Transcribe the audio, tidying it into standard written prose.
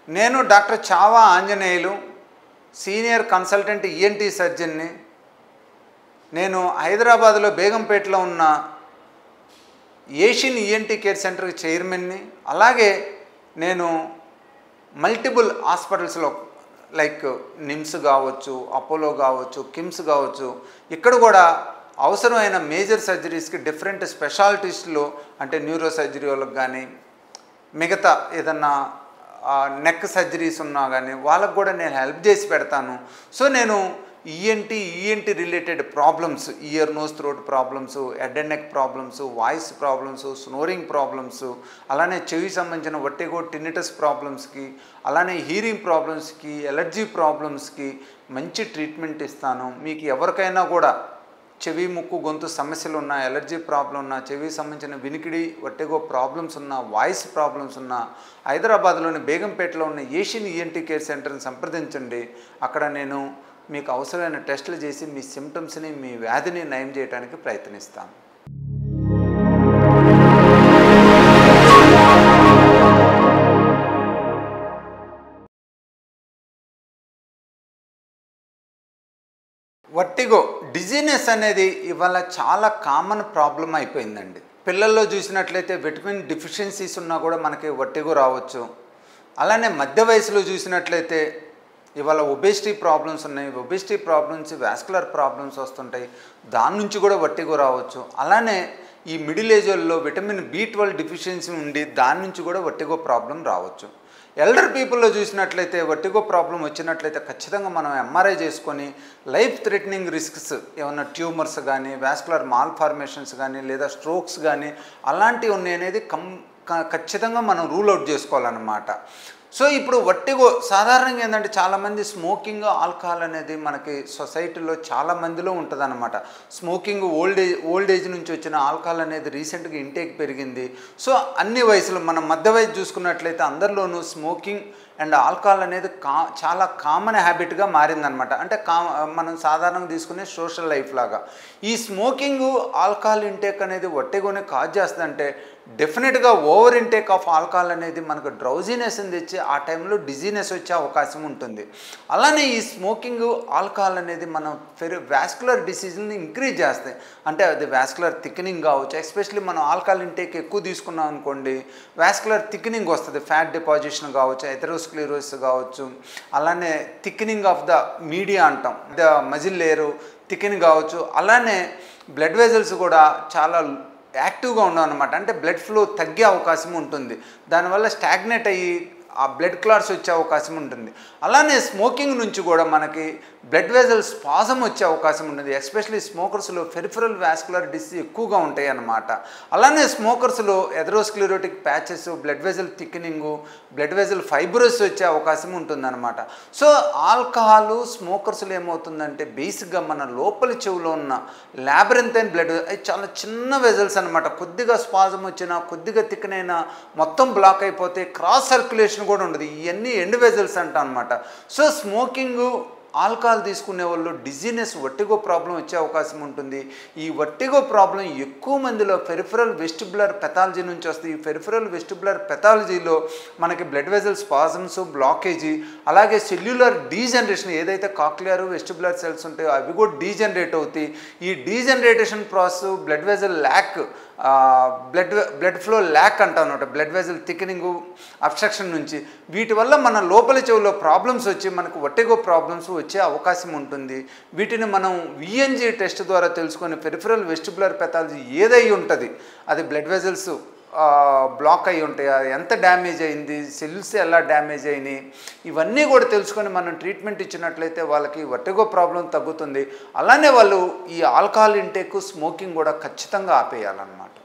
నేను doctor Chhaava Anjaneyulu, senior consultant ENT సర్జన్ని. నేను హైదరాబాద్లో బేగంపేటలో ఉన్న ఏషియన్ ఈఎన్టీ కేర్ సెంటర్కి చైర్మన్ని. అలాగే నేను మల్టిపుల్ హాస్పిటల్స్లో లైక్ నిమ్స్ కావచ్చు, అపోలో కావచ్చు, కిమ్స్ కావచ్చు, ఇక్కడ కూడా అవసరమైన మేజర్ సర్జరీస్కి డిఫరెంట్ స్పెషాలిటీస్లో అంటే న్యూరో సర్జరీ వాళ్ళకి కానీ మిగతా ఏదన్నా నెక్ సర్జరీస్ ఉన్నా కానీ వాళ్ళకు కూడా నేను హెల్ప్ చేసి పెడతాను. సో నేను ENT related problems, ear nose throat problems, head and neck problems, voice problems, snoring problems, అలానే చెవి సంబంధించిన వర్టిగో టినిటస్ ప్రాబ్లమ్స్కి, అలానే హీరింగ్ ప్రాబ్లమ్స్కి, ఎలర్జీ ప్రాబ్లమ్స్కి మంచి ట్రీట్మెంట్ ఇస్తాను. మీకు ఎవరికైనా కూడా చెవి ముక్కు గొంతు సమస్యలు ఉన్నా, ఎలర్జీ ప్రాబ్లం ఉన్నా, చెవికి సంబంధించిన వినికిడి వర్టిగో ప్రాబ్లమ్స్ ఉన్నా, వాయిస్ ప్రాబ్లమ్స్ ఉన్నా హైదరాబాద్లోని బేగంపేటలో ఉన్న ఏషియన్ ఈఎన్టీ కేర్ సెంటర్ని సంప్రదించండి. అక్కడ నేను మీకు అవసరమైన టెస్టులు చేసి మీ సిమ్టమ్స్ని, మీ వ్యాధిని నయం చేయడానికి ప్రయత్నిస్తాను. వర్టిగో డిజీనెస్ అనేది ఇవాళ చాలా కామన్ ప్రాబ్లం అయిపోయిందండి. పిల్లల్లో చూసినట్లయితే విటమిన్ డిఫిషియన్సీస్ ఉన్నా కూడా మనకి వర్టిగో రావచ్చు. అలానే మధ్య వయసులో చూసినట్లయితే ఇవాళ ఒబేసిటీ ప్రాబ్లమ్స్ ఉన్నాయి. ఒబేసిటీ ప్రాబ్లమ్స్ వాస్కులర్ ప్రాబ్లమ్స్ వస్తుంటాయి, దాని నుంచి కూడా వర్టిగో రావచ్చు. అలానే ఈ మిడిల్ ఏజ్లో విటమిన్ B12 డిఫిషియన్సీ ఉండి దాని నుంచి కూడా వర్టిగో ప్రాబ్లం రావచ్చు. ఎల్డర్ పీపుల్లో చూసినట్లయితే వర్టిగో ప్రాబ్లం వచ్చినట్లయితే ఖచ్చితంగా మనం ఎంఆర్ఐ చేసుకొని లైఫ్ థ్రెటనింగ్ రిస్క్స్ ఏమన్నా ట్యూమర్స్ కానీ, వాస్కులర్ మాల్ఫార్మేషన్స్ కానీ, లేదా స్ట్రోక్స్ కానీ అలాంటివి ఉన్నాయి అనేది ఖచ్చితంగా మనం రూల్ అవుట్ చేసుకోవాలన్నమాట. సో ఇప్పుడు వర్టిగో సాధారణంగా ఏంటంటే చాలామంది స్మోకింగ్, ఆల్కహాల్ అనేది మనకి సొసైటీలో చాలా మందిలో ఉంటుంది అనమాట. స్మోకింగ్ ఓల్డ్ ఏజ్ నుంచి వచ్చిన ఆల్కహాల్ అనేది రీసెంట్గా ఇంటేక్ పెరిగింది. సో అన్ని వయసులు మనం మధ్య వయసు చూసుకున్నట్లయితే అందరిలోనూ స్మోకింగ్ అండ్ ఆల్కహాల్ అనేది చాలా కామన్ హ్యాబిట్గా మారిందనమాట. అంటే మనం సాధారణంగా తీసుకునే సోషల్ లైఫ్ లాగా ఈ స్మోకింగ్, ఆల్కహాల్ ఇంటేక్ అనేది వర్టిగోని కాజ్ చేస్తుందంటే డెఫినెట్గా ఓవర్ ఇంటేక్ ఆఫ్ ఆల్కహాల్ అనేది మనకు డ్రౌజీనెస్ని తెచ్చి ఆ టైంలో డిజీనెస్ వచ్చే అవకాశం ఉంటుంది. అలానే ఈ స్మోకింగ్, ఆల్కహాల్ అనేది మనం వాస్కులర్ డిసీజ్ని ఇంక్రీజ్ చేస్తాయి. అంటే అది వాస్కులర్ థిక్నింగ్ కావచ్చు. ఎస్పెషల్లీ మనం ఆల్కహాల్ ఇంటేక్ ఎక్కువ తీసుకున్నాం అనుకోండి, వాస్కులర్ థిక్నింగ్ వస్తుంది. ఫ్యాట్ డిపాజిషన్ కావచ్చు, ఎథెరోస్క్లెరోసిస్ కావచ్చు, అలానే థిక్నింగ్ ఆఫ్ ద మీడియా అంటాం, ద మజిల్ లేయరు థిక్నింగ్ కావచ్చు. అలానే బ్లడ్ వెజల్స్ కూడా చాలా యాక్టివ్గా ఉండవు అనమాట. అంటే బ్లడ్ ఫ్లో తగ్గే అవకాశం ఉంటుంది. దానివల్ల స్టాగ్నేట్ అయ్యి ఆ బ్లడ్ క్లాట్స్ వచ్చే అవకాశం ఉంటుంది. అలానే స్మోకింగ్ నుంచి కూడా మనకి బ్లడ్ వెజల్ స్పాజం వచ్చే అవకాశం ఉంటుంది. ఎస్పెషల్లీ స్మోకర్స్లో పెరిఫరల్ వాస్కులర్ డిసీజ్ ఎక్కువగా ఉంటాయి అన్నమాట. అలానే స్మోకర్స్లో atherosclerotic patches, blood vessel thickening, blood vessel fibrosis వచ్చే అవకాశం ఉంటుందన్నమాట. సో ఆల్కహాల్ స్మోకర్స్లో ఏమవుతుందంటే బేసిక్గా మన లోపలి చెవులో ఉన్న లాబిరింథైన్ బ్లడ్ అవి చాలా చిన్న వెజల్స్ అనమాట. కొద్దిగా స్పాజం వచ్చినా, కొద్దిగా థిక్నైనా మొత్తం బ్లాక్ అయిపోతే క్రాస్ సర్క్యులేషన్ కూడా ఉండదు. ఇవన్నీ ఎండ్ వెజల్స్ అంటాం అనమాట. సో స్మోకింగ్, ఆల్కహాల్ తీసుకునే వాళ్ళు డిజీనెస్, వర్టిగో ప్రాబ్లం వచ్చే అవకాశం ఉంటుంది. ఈ వర్టిగో ప్రాబ్లం ఎక్కువ మందిలో పెరిఫరల్ వెస్టిబులర్ పెథాలజీ నుంచి వస్తుంది. ఈ పెరిఫరల్ వెస్టిబులర్ పెథాలజీలో మనకి బ్లడ్ వెజల్ స్పాజమ్స్, బ్లాకేజీ, అలాగే సెల్యులర్ డీజనరేషన్, ఏదైతే కాక్లియర్ వెస్టిబులర్ సెల్స్ ఉంటాయో అవి కూడా డీజనరేట్ అవుతాయి. ఈ degeneration process, blood vessel lack, blood flow lack అంటాం అనమాట. బ్లడ్ వెజల్ థిక్నింగ్, అబ్స్ట్రక్షన్ నుంచి వీటి వల్ల మన లోపలి చెవిలో ప్రాబ్లమ్స్ వచ్చి మనకు వర్టిగో ప్రాబ్లమ్స్ వచ్చే అవకాశం ఉంటుంది. వీటిని మనం విఎన్జీ టెస్ట్ ద్వారా తెలుసుకొని పెరిఫరల్ వెస్టిబులర్ పెథాలజీ ఏదై ఉంటుంది, అది బ్లడ్ వెజల్స్ బ్లాక్ అయి ఉంటాయా, ఎంత డ్యామేజ్ అయింది, సెల్స్ ఎలా డ్యామేజ్ అయినాయి, ఇవన్నీ కూడా తెలుసుకొని మనం ట్రీట్మెంట్ ఇచ్చినట్లయితే వాళ్ళకి వర్టిగో ప్రాబ్లం తగ్గుతుంది. అలానే వాళ్ళు ఈ ఆల్కహాల్ ఇంటేక్, స్మోకింగ్ కూడా ఖచ్చితంగా ఆపేయాలన్నమాట.